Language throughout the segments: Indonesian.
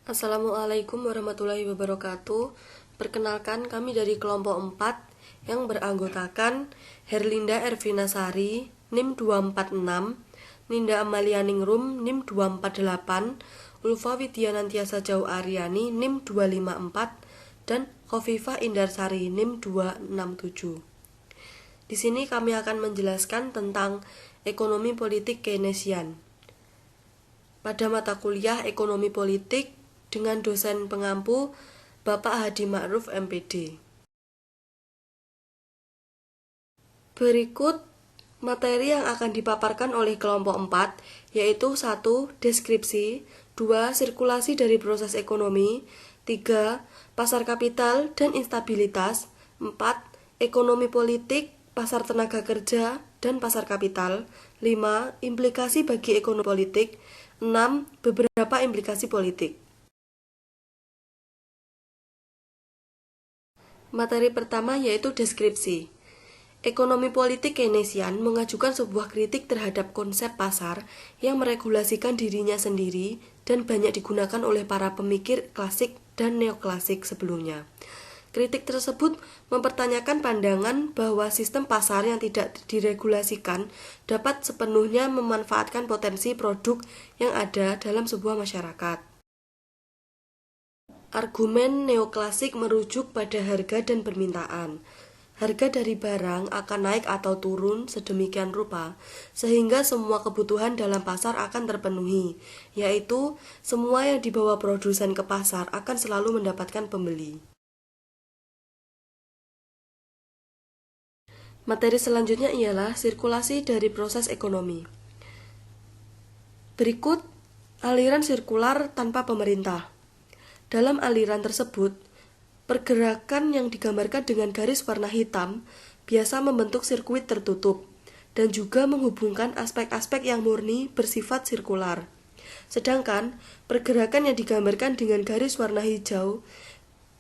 Assalamualaikum warahmatullahi wabarakatuh. Perkenalkan, kami dari kelompok 4 yang beranggotakan Herlinda Ervinasari, NIM 246, Ninda Amalia Ningrum, NIM 248, Ulfa Widyanantiasa Jau Aryani, NIM 254, dan Khofifah Indarsari, NIM 267. Di sini kami akan menjelaskan tentang ekonomi politik Keynesian pada mata kuliah Ekonomi Politik dengan dosen pengampu Bapak Hadi Ma'ruf MPD. Berikut materi yang akan dipaparkan oleh kelompok 4, yaitu 1. Deskripsi, 2. Sirkulasi dari proses ekonomi, 3. Pasar kapital dan instabilitas, 4. Ekonomi politik, pasar tenaga kerja, dan pasar kapital, 5. Implikasi bagi ekonomi politik, 6. Beberapa implikasi politik. Materi pertama yaitu deskripsi. Ekonomi politik Keynesian mengajukan sebuah kritik terhadap konsep pasar yang meregulasikan dirinya sendiri dan banyak digunakan oleh para pemikir klasik dan neoklasik sebelumnya. Kritik tersebut mempertanyakan pandangan bahwa sistem pasar yang tidak diregulasikan dapat sepenuhnya memanfaatkan potensi produk yang ada dalam sebuah masyarakat. Argumen neoklasik merujuk pada harga dan permintaan. Harga dari barang akan naik atau turun sedemikian rupa sehingga semua kebutuhan dalam pasar akan terpenuhi, yaitu semua yang dibawa produsen ke pasar akan selalu mendapatkan pembeli. Materi selanjutnya ialah sirkulasi dari proses ekonomi. Berikut aliran sirkular tanpa pemerintah. Dalam aliran tersebut, pergerakan yang digambarkan dengan garis warna hitam biasa membentuk sirkuit tertutup dan juga menghubungkan aspek-aspek yang murni bersifat sirkular. Sedangkan pergerakan yang digambarkan dengan garis warna hijau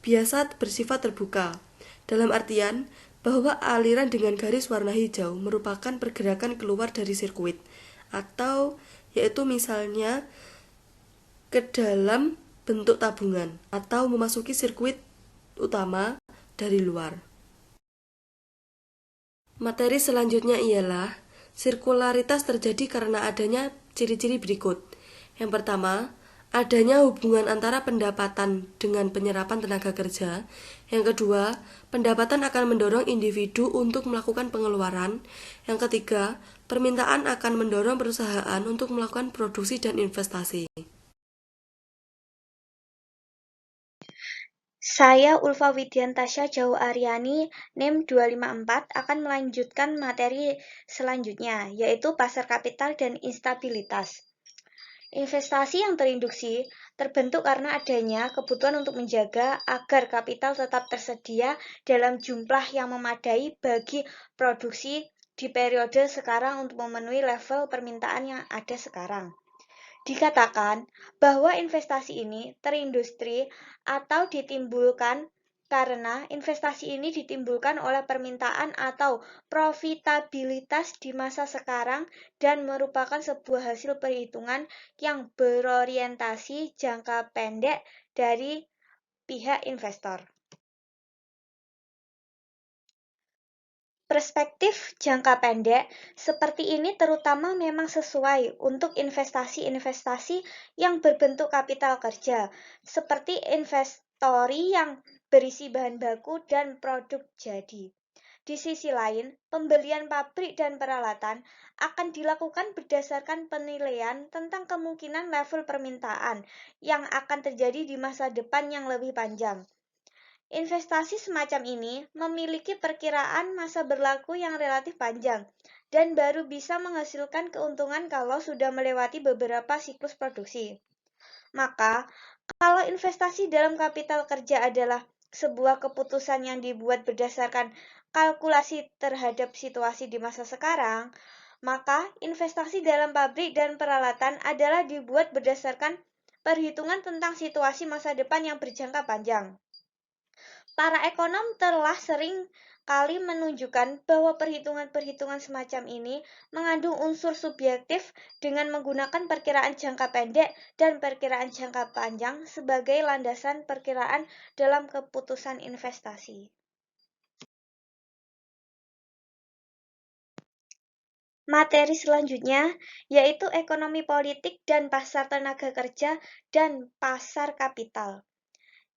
biasa bersifat terbuka, dalam artian bahwa aliran dengan garis warna hijau merupakan pergerakan keluar dari sirkuit, atau yaitu misalnya ke dalam bentuk tabungan atau memasuki sirkuit utama dari luar. Materi selanjutnya ialah sirkularitas terjadi karena adanya ciri-ciri berikut. Yang pertama, adanya hubungan antara pendapatan dengan penyerapan tenaga kerja. Yang kedua, pendapatan akan mendorong individu untuk melakukan pengeluaran. Yang ketiga, permintaan akan mendorong perusahaan untuk melakukan produksi dan investasi. Saya Ulfa Widyantasya Jau Aryani, NIM 254 akan melanjutkan materi selanjutnya, yaitu pasar kapital dan instabilitas. Investasi yang terinduksi terbentuk karena adanya kebutuhan untuk menjaga agar kapital tetap tersedia dalam jumlah yang memadai bagi produksi di periode sekarang untuk memenuhi level permintaan yang ada sekarang. Dikatakan bahwa investasi ini terindustri atau ditimbulkan karena investasi ini ditimbulkan oleh permintaan atau profitabilitas di masa sekarang dan merupakan sebuah hasil perhitungan yang berorientasi jangka pendek dari pihak investor. Perspektif jangka pendek seperti ini terutama memang sesuai untuk investasi-investasi yang berbentuk kapital kerja, seperti investori yang berisi bahan baku dan produk jadi. Di sisi lain, pembelian pabrik dan peralatan akan dilakukan berdasarkan penilaian tentang kemungkinan level permintaan yang akan terjadi di masa depan yang lebih panjang. Investasi semacam ini memiliki perkiraan masa berlaku yang relatif panjang dan baru bisa menghasilkan keuntungan kalau sudah melewati beberapa siklus produksi. Maka, kalau investasi dalam kapital kerja adalah sebuah keputusan yang dibuat berdasarkan kalkulasi terhadap situasi di masa sekarang, maka investasi dalam pabrik dan peralatan adalah dibuat berdasarkan perhitungan tentang situasi masa depan yang berjangka panjang. Para ekonom telah sering kali menunjukkan bahwa perhitungan-perhitungan semacam ini mengandung unsur subjektif dengan menggunakan perkiraan jangka pendek dan perkiraan jangka panjang sebagai landasan perkiraan dalam keputusan investasi. Materi selanjutnya yaitu ekonomi politik dan pasar tenaga kerja dan pasar kapital.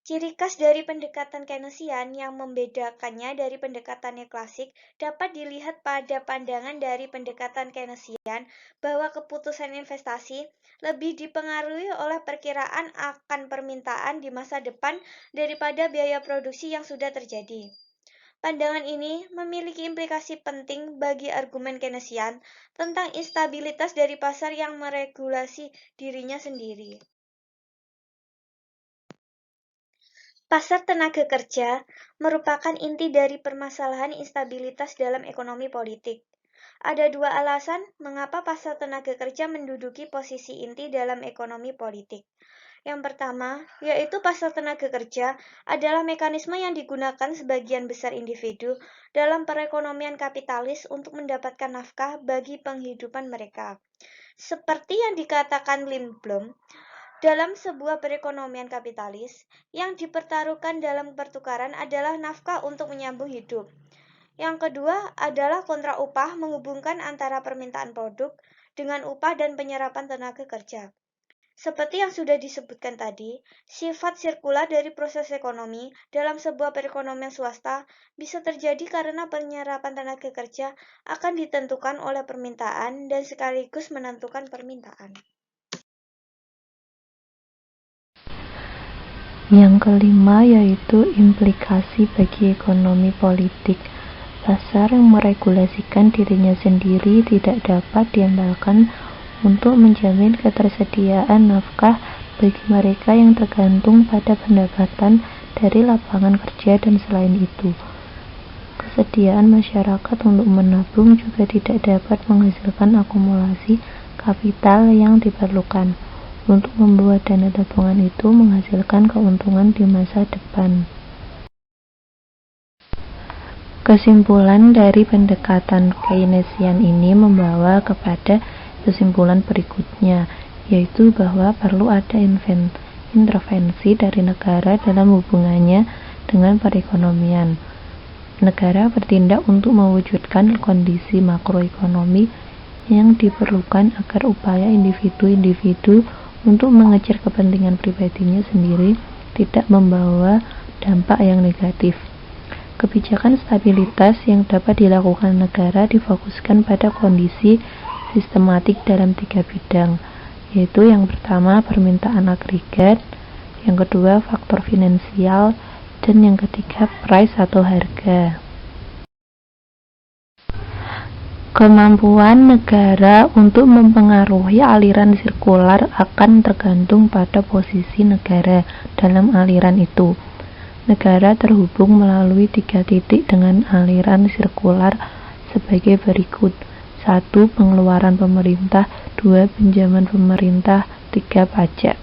Ciri khas dari pendekatan Keynesian yang membedakannya dari pendekatan klasik dapat dilihat pada pandangan dari pendekatan Keynesian bahwa keputusan investasi lebih dipengaruhi oleh perkiraan akan permintaan di masa depan daripada biaya produksi yang sudah terjadi. Pandangan ini memiliki implikasi penting bagi argumen Keynesian tentang instabilitas dari pasar yang meregulasi dirinya sendiri. Pasar tenaga kerja merupakan inti dari permasalahan instabilitas dalam ekonomi politik. Ada dua alasan mengapa pasar tenaga kerja menduduki posisi inti dalam ekonomi politik. Yang pertama, yaitu pasar tenaga kerja adalah mekanisme yang digunakan sebagian besar individu dalam perekonomian kapitalis untuk mendapatkan nafkah bagi penghidupan mereka. Seperti yang dikatakan Lindblom, dalam sebuah perekonomian kapitalis, yang dipertaruhkan dalam pertukaran adalah nafkah untuk menyambung hidup. Yang kedua adalah kontrak upah menghubungkan antara permintaan produk dengan upah dan penyerapan tenaga kerja. Seperti yang sudah disebutkan tadi, sifat sirkular dari proses ekonomi dalam sebuah perekonomian swasta bisa terjadi karena penyerapan tenaga kerja akan ditentukan oleh permintaan dan sekaligus menentukan permintaan. Yang kelima yaitu implikasi bagi ekonomi politik. Pasar yang meregulasikan dirinya sendiri tidak dapat diandalkan untuk menjamin ketersediaan nafkah bagi mereka yang tergantung pada pendapatan dari lapangan kerja dan selain itu. Kesediaan masyarakat untuk menabung juga tidak dapat menghasilkan akumulasi kapital yang diperlukan untuk membuat dana tabungan itu menghasilkan keuntungan di masa depan. Kesimpulan dari pendekatan Keynesian ini membawa kepada kesimpulan berikutnya, yaitu bahwa perlu ada intervensi dari negara dalam hubungannya dengan perekonomian. Negara bertindak untuk mewujudkan kondisi makroekonomi yang diperlukan agar upaya individu-individu untuk mengejar kepentingan pribadinya sendiri tidak membawa dampak yang negatif. Kebijakan stabilitas yang dapat dilakukan negara difokuskan pada kondisi sistematik dalam 3 bidang, yaitu yang pertama permintaan agregat, yang kedua faktor finansial, dan yang ketiga price atau harga. Kemampuan negara untuk mempengaruhi aliran sirkular akan tergantung pada posisi negara dalam aliran itu. Negara terhubung melalui 3 titik dengan aliran sirkular sebagai berikut. 1. Pengeluaran pemerintah. 2. Pinjaman pemerintah. 3. Pajak.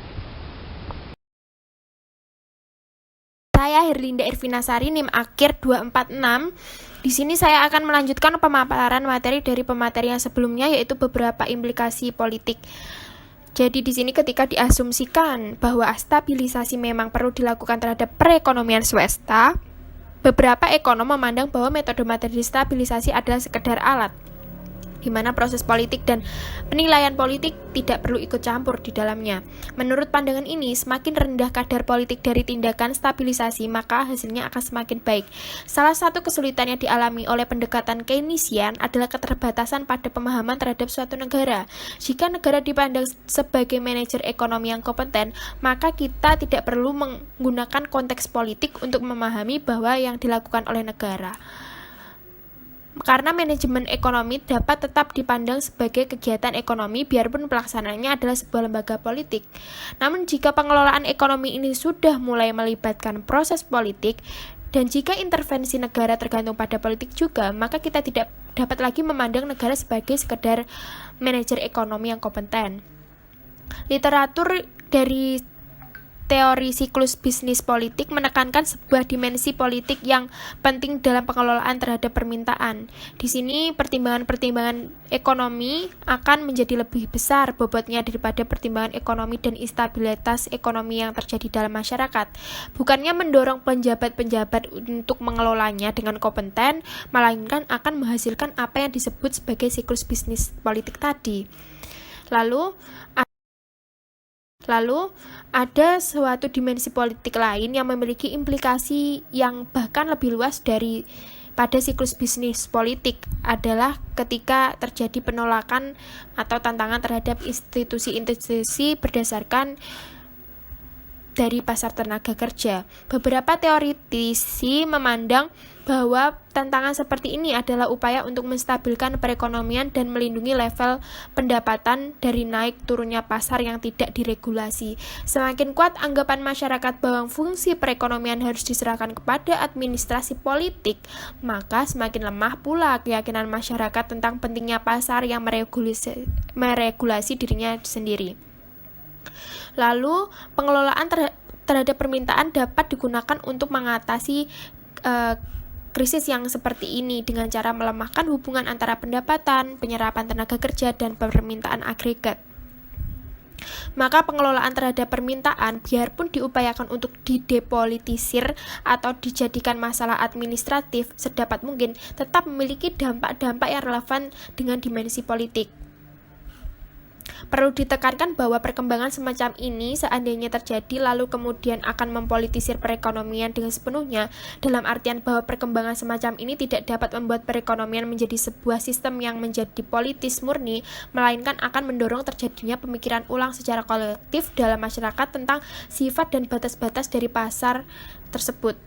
Saya Herlinda Irvinasari, NIM akhir 246. Di sini saya akan melanjutkan pemaparan materi dari pemateri yang sebelumnya, yaitu beberapa implikasi politik. Jadi di sini ketika diasumsikan bahwa stabilisasi memang perlu dilakukan terhadap perekonomian swasta, beberapa ekonom memandang bahwa metode materi stabilisasi adalah sekedar alat, di mana proses politik dan penilaian politik tidak perlu ikut campur di dalamnya. Menurut pandangan ini, semakin rendah kadar politik dari tindakan stabilisasi, maka hasilnya akan semakin baik. Salah satu kesulitan yang dialami oleh pendekatan Keynesian adalah keterbatasan pada pemahaman terhadap suatu negara. Jika negara dipandang sebagai manajer ekonomi yang kompeten, maka kita tidak perlu menggunakan konteks politik untuk memahami bahwa yang dilakukan oleh negara. Karena manajemen ekonomi dapat tetap dipandang sebagai kegiatan ekonomi biarpun pelaksanaannya adalah sebuah lembaga politik. Namun jika pengelolaan ekonomi ini sudah mulai melibatkan proses politik, dan jika intervensi negara tergantung pada politik juga, maka kita tidak dapat lagi memandang negara sebagai sekedar manajer ekonomi yang kompeten. Literatur dari teori siklus bisnis politik menekankan sebuah dimensi politik yang penting dalam pengelolaan terhadap permintaan. Di sini pertimbangan-pertimbangan ekonomi akan menjadi lebih besar bobotnya daripada pertimbangan ekonomi dan instabilitas ekonomi yang terjadi dalam masyarakat. Bukannya mendorong penjabat-penjabat untuk mengelolanya dengan kompeten, melainkan akan menghasilkan apa yang disebut sebagai siklus bisnis politik tadi. Lalu, ada suatu dimensi politik lain yang memiliki implikasi yang bahkan lebih luas dari pada siklus bisnis politik adalah ketika terjadi penolakan atau tantangan terhadap institusi-institusi berdasarkan dari pasar tenaga kerja. Beberapa teoritisi memandang bahwa tantangan seperti ini adalah upaya untuk menstabilkan perekonomian dan melindungi level pendapatan dari naik turunnya pasar yang tidak diregulasi. Semakin kuat anggapan masyarakat bahwa fungsi perekonomian harus diserahkan kepada administrasi politik, maka semakin lemah pula keyakinan masyarakat tentang pentingnya pasar yang meregulasi dirinya sendiri. Lalu, pengelolaan terhadap permintaan dapat digunakan untuk mengatasi krisis yang seperti ini dengan cara melemahkan hubungan antara pendapatan, penyerapan tenaga kerja, dan permintaan agregat. Maka pengelolaan terhadap permintaan, biarpun diupayakan untuk didepolitisir atau dijadikan masalah administratif sedapat mungkin, tetap memiliki dampak-dampak yang relevan dengan dimensi politik. Perlu ditekankan bahwa perkembangan semacam ini seandainya terjadi lalu kemudian akan mempolitisir perekonomian dengan sepenuhnya, dalam artian bahwa perkembangan semacam ini tidak dapat membuat perekonomian menjadi sebuah sistem yang menjadi politis murni, melainkan akan mendorong terjadinya pemikiran ulang secara kolektif dalam masyarakat tentang sifat dan batas-batas dari pasar tersebut.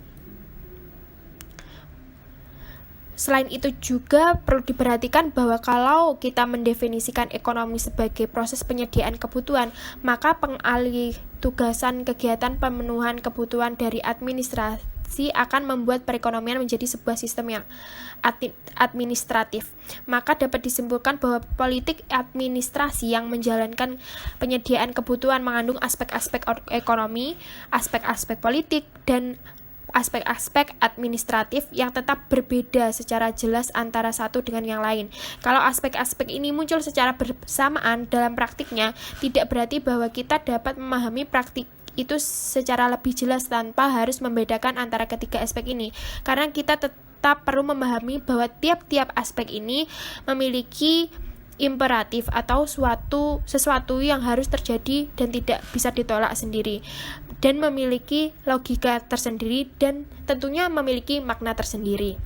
Selain itu juga perlu diperhatikan bahwa kalau kita mendefinisikan ekonomi sebagai proses penyediaan kebutuhan, maka pengalih tugasan kegiatan pemenuhan kebutuhan dari administrasi akan membuat perekonomian menjadi sebuah sistem yang administratif. Maka dapat disimpulkan bahwa politik administrasi yang menjalankan penyediaan kebutuhan mengandung aspek-aspek ekonomi, aspek-aspek politik, dan aspek-aspek administratif yang tetap berbeda secara jelas antara satu dengan yang lain. Kalau aspek-aspek ini muncul secara bersamaan dalam praktiknya, tidak berarti bahwa kita dapat memahami praktik itu secara lebih jelas tanpa harus membedakan antara ketiga aspek ini. Karena kita tetap perlu memahami bahwa tiap-tiap aspek ini memiliki imperatif atau sesuatu yang harus terjadi dan tidak bisa ditolak sendiri, dan memiliki logika tersendiri dan tentunya memiliki makna tersendiri.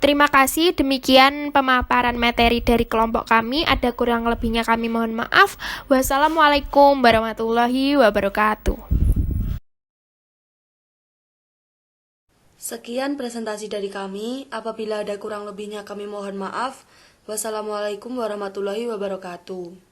Terima kasih, demikian pemaparan materi dari kelompok kami. Ada kurang lebihnya kami mohon maaf. Wassalamualaikum warahmatullahi wabarakatuh. Sekian presentasi dari kami. Apabila ada kurang lebihnya kami mohon maaf. Wassalamualaikum warahmatullahi wabarakatuh.